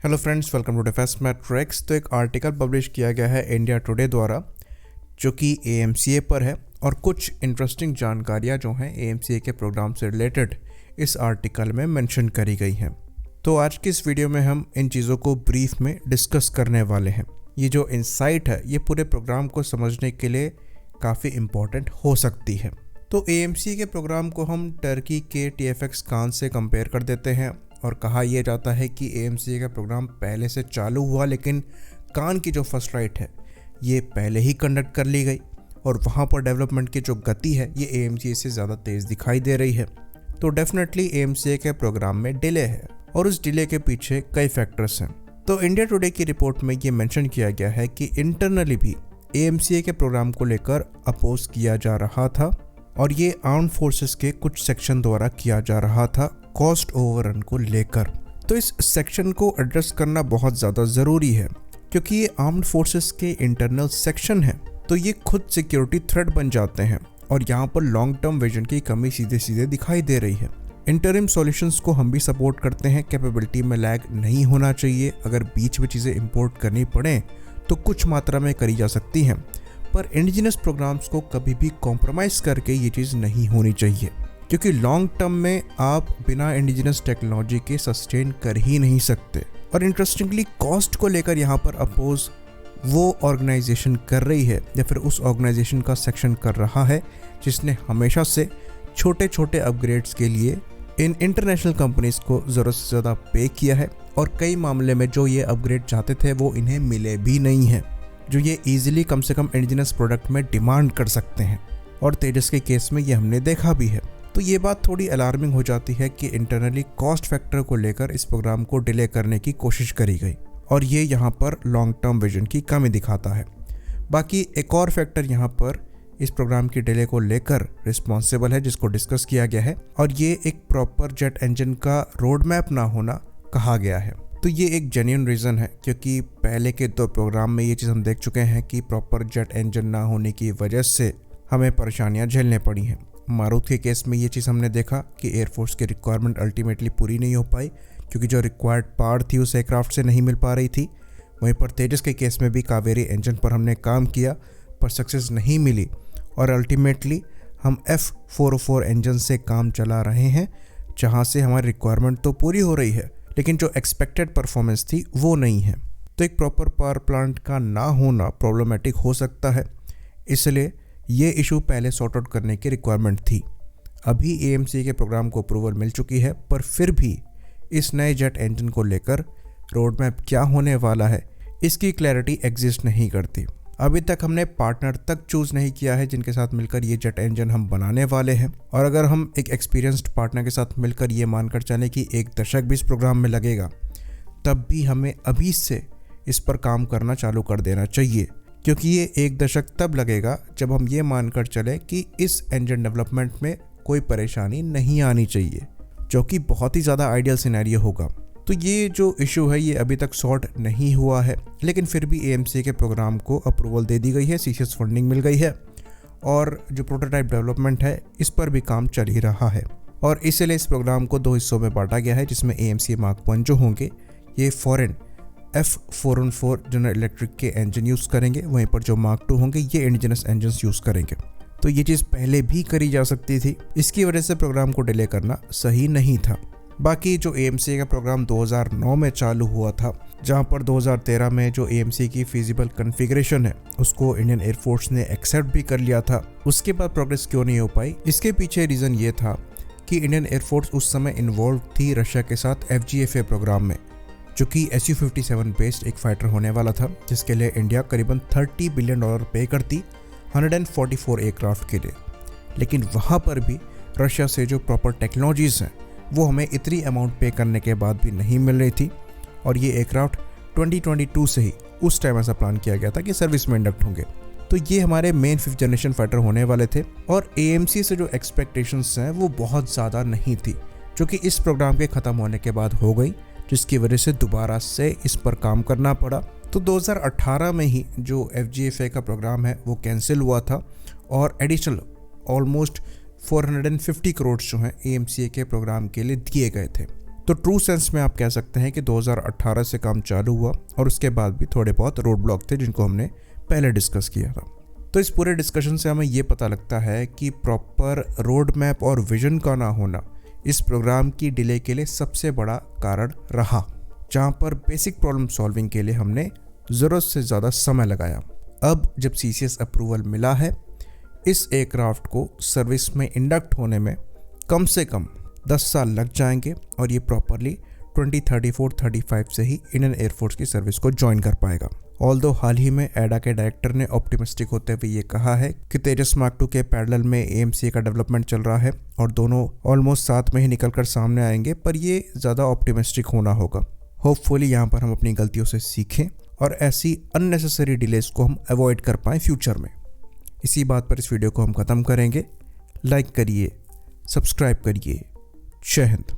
Hello friends, welcome to Defence Matrix. तो एक article publish किया गया है इंडिया टुडे द्वारा जो कि एएमसीए पर है और कुछ इंटरेस्टिंग जानकारियां जो हैं एएमसीए के प्रोग्राम से रिलेटेड इस आर्टिकल में मेंशन करी गई हैं। तो आज की इस वीडियो में हम इन चीज़ों को ब्रीफ में डिस्कस करने वाले हैं। ये जो इंसाइट है ये पूरे प्रोग्राम को समझने के लिए काफ़ी इम्पोर्टेंट हो सकती है। तो एएमसीए के प्रोग्राम को हम टर्की के TFX कान से कंपेयर कर देते हैं और कहा यह जाता है कि एएमसीए का प्रोग्राम पहले से चालू हुआ, लेकिन कान की जो फर्स्ट फ्लाइट है ये पहले ही कंडक्ट कर ली गई और वहाँ पर डेवलपमेंट की जो गति है ये एएमसीए से ज़्यादा तेज़ दिखाई दे रही है। तो डेफिनेटली एएमसीए के प्रोग्राम में डिले है और उस डिले के पीछे कई फैक्टर्स हैं। तो इंडिया टुडे की रिपोर्ट में ये मेंशन किया गया है कि इंटरनली भी एएमसीए के प्रोग्राम को लेकर अपोज किया जा रहा था और ये आर्म्ड फोर्सेस के कुछ सेक्शन द्वारा किया जा रहा था कॉस्ट ओवररन को लेकर। तो इस सेक्शन को एड्रेस करना बहुत ज़्यादा ज़रूरी है क्योंकि ये आर्म्ड फोर्सेस के इंटरनल सेक्शन है, तो ये खुद सिक्योरिटी थ्रेट बन जाते हैं और यहाँ पर लॉन्ग टर्म विजन की कमी सीधे सीधे दिखाई दे रही है। इंटरिम सॉल्यूशंस को हम भी सपोर्ट करते हैं, कैपेबिलिटी में लैग नहीं होना चाहिए। अगर बीच में चीज़ें इंपोर्ट करनी पड़े तो कुछ मात्रा में करी जा सकती हैं, पर इंडिजिनस प्रोग्राम्स को कभी भी कॉम्प्रोमाइज़ करके ये चीज़ नहीं होनी चाहिए क्योंकि लॉन्ग टर्म में आप बिना इंडिजिनस टेक्नोलॉजी के सस्टेन कर ही नहीं सकते। और इंटरेस्टिंगली कॉस्ट को लेकर यहाँ पर अपोज वो ऑर्गेनाइजेशन कर रही है या फिर उस ऑर्गेनाइजेशन का सेक्शन कर रहा है जिसने हमेशा से छोटे छोटे अपग्रेड्स के लिए इन इंटरनेशनल कंपनीज को ज़रूरत से ज़्यादा पे किया है और कई मामले में जो ये अपग्रेड चाहते थे वो इन्हें मिले भी नहीं हैं, जो ये ईजिली कम से कम इंडिजिनस प्रोडक्ट में डिमांड कर सकते हैं। और तेजस के केस में ये हमने देखा भी है। तो ये बात थोड़ी अलार्मिंग हो जाती है कि इंटरनली कॉस्ट फैक्टर को लेकर इस प्रोग्राम को डिले करने की कोशिश करी गई और ये यहाँ पर लॉन्ग टर्म विजन की कमी दिखाता है। बाकी एक और फैक्टर यहाँ पर इस प्रोग्राम की डिले को लेकर रिस्पॉन्सिबल है जिसको डिस्कस किया गया है और ये एक प्रॉपर जेट इंजन का रोड मैप ना होना कहा गया है। तो ये एक जेन्युइन रीज़न है क्योंकि पहले के 2 प्रोग्राम में ये चीज़ हम देख चुके हैं कि प्रॉपर जेट इंजन ना होने की वजह से हमें परेशानियां झेलने पड़ी हैं। मारुति के केस में ये चीज़ हमने देखा कि एयरफोर्स की रिक्वायरमेंट अल्टीमेटली पूरी नहीं हो पाई क्योंकि जो रिक्वायर्ड पार्ट थी उस एयरक्राफ्ट से नहीं मिल पा रही थी। वहीं पर तेजस के केस में भी कावेरी इंजन पर हमने काम किया पर सक्सेस नहीं मिली और अल्टीमेटली हम F404 इंजन से काम चला रहे हैं जहां से हमारी रिक्वायरमेंट तो पूरी हो रही है लेकिन जो एक्सपेक्टेड परफॉर्मेंस थी वो नहीं है। तो एक प्रॉपर पावर प्लांट का ना होना प्रॉब्लमेटिक हो सकता है, इसलिए ये इशू पहले सॉर्ट आउट करने की रिक्वायरमेंट थी। अभी एएमसीए के प्रोग्राम को अप्रूवल मिल चुकी है पर फिर भी इस नए जेट इंजन को लेकर रोड मैप क्या होने वाला है इसकी क्लैरिटी एग्जिस्ट नहीं करती। अभी तक हमने पार्टनर तक चूज़ नहीं किया है जिनके साथ मिलकर ये जेट इंजन हम बनाने वाले हैं और अगर हम एक एक्सपीरियंस्ड पार्टनर के साथ मिलकर ये मानकर चलें कि 1 दशक भी इस प्रोग्राम में लगेगा तब भी हमें अभी से इस पर काम करना चालू कर देना चाहिए क्योंकि ये 1 दशक तब लगेगा जब हम ये मानकर चलें कि इस इंजन डेवलपमेंट में कोई परेशानी नहीं आनी चाहिए, जो कि बहुत ही ज़्यादा आइडियल सिनेरियो होगा। तो ये जो इशू है ये अभी तक सॉर्ट नहीं हुआ है, लेकिन फिर भी एएमसीए के प्रोग्राम को अप्रूवल दे दी गई है, सीसीएस फंडिंग मिल गई है और जो प्रोटोटाइप डेवलपमेंट है इस पर भी काम चल ही रहा है। और इसलिए इस प्रोग्राम को 2 हिस्सों में बांटा गया है जिसमें एएमसीए मार्क 1 जो होंगे ये फॉरेन F414 जनरल इलेक्ट्रिक के इंजन यूज़ करेंगे, वहीं पर जो मार्क 2 होंगे ये इंडिजिनस इंजन्स यूज़ करेंगे। तो ये चीज़ पहले भी करी जा सकती थी, इसकी वजह से प्रोग्राम को डिले करना सही नहीं था। बाकी जो एएमसीए का प्रोग्राम 2009 में चालू हुआ था, जहां पर 2013 में जो एएमसीए की फिजिबल कॉन्फ़िगरेशन है उसको इंडियन एयरफोर्स ने एक्सेप्ट भी कर लिया था, उसके बाद प्रोग्रेस क्यों नहीं हो पाई? इसके पीछे रीज़न ये था कि इंडियन एयरफोर्स उस समय इन्वॉल्व थी रशिया के साथ FGFA प्रोग्राम में, जो कि Su-57 बेस्ड एक फाइटर होने वाला था जिसके लिए इंडिया करीबन $30 बिलियन पे करती 144 एयरक्राफ्ट के लिए। लेकिन वहाँ पर भी रशिया से जो प्रॉपर टेक्नोलॉजीज़ हैं वो हमें इतनी अमाउंट पे करने के बाद भी नहीं मिल रही थी और ये एयरक्राफ्ट 2022 से ही उस टाइम ऐसा प्लान किया गया था कि सर्विस में इंडक्ट होंगे। तो ये हमारे मेन 5th जनरेशन फाइटर होने वाले थे और एएमसीए से जो एक्सपेक्टेशंस हैं वो बहुत ज़्यादा नहीं थी, जो कि इस प्रोग्राम के ख़त्म होने के बाद हो गई, जिसकी वजह से दोबारा से इस पर काम करना पड़ा। तो 2018 में ही जो FGFA का प्रोग्राम है वो कैंसिल हुआ था और एडिशनल ऑलमोस्ट 450 करोड़ जो हैं एएमसीए के प्रोग्राम के लिए दिए गए थे। तो ट्रू सेंस में आप कह सकते हैं कि 2018 से काम चालू हुआ और उसके बाद भी थोड़े बहुत रोड ब्लॉक थे जिनको हमने पहले डिस्कस किया था। तो इस पूरे डिस्कशन से हमें ये पता लगता है कि प्रॉपर रोड मैप और विजन का ना होना इस प्रोग्राम की डिले के लिए सबसे बड़ा कारण रहा, जहाँ पर बेसिक प्रॉब्लम सॉल्विंग के लिए हमने ज़रूरत से ज़्यादा समय लगाया। अब जब CCS अप्रूवल मिला है, इस एयरक्राफ्ट को सर्विस में इंडक्ट होने में कम से कम 10 साल लग जाएंगे और ये प्रॉपरली 2034-35 से ही इंडियन एयरफोर्स की सर्विस को ज्वाइन कर पाएगा। ऑल्दो हाल ही में एडा के डायरेक्टर ने ऑप्टिमिस्टिक होते हुए ये कहा है कि तेजस मार्क 2 के पैरेलल में AMCA का डेवलपमेंट चल रहा है और दोनों ऑलमोस्ट साथ में ही निकल कर सामने आएंगे, पर ये ज़्यादा ऑप्टिमिस्टिक होना होगा। होपफुली यहाँ पर हम अपनी गलतियों से सीखें और ऐसी अननेसेसरी डिलेस को हम अवॉइड कर पाएँ फ्यूचर में। इसी बात पर इस वीडियो को हम ख़त्म करेंगे। लाइक करिए, सब्सक्राइब करिए। जय हिंद।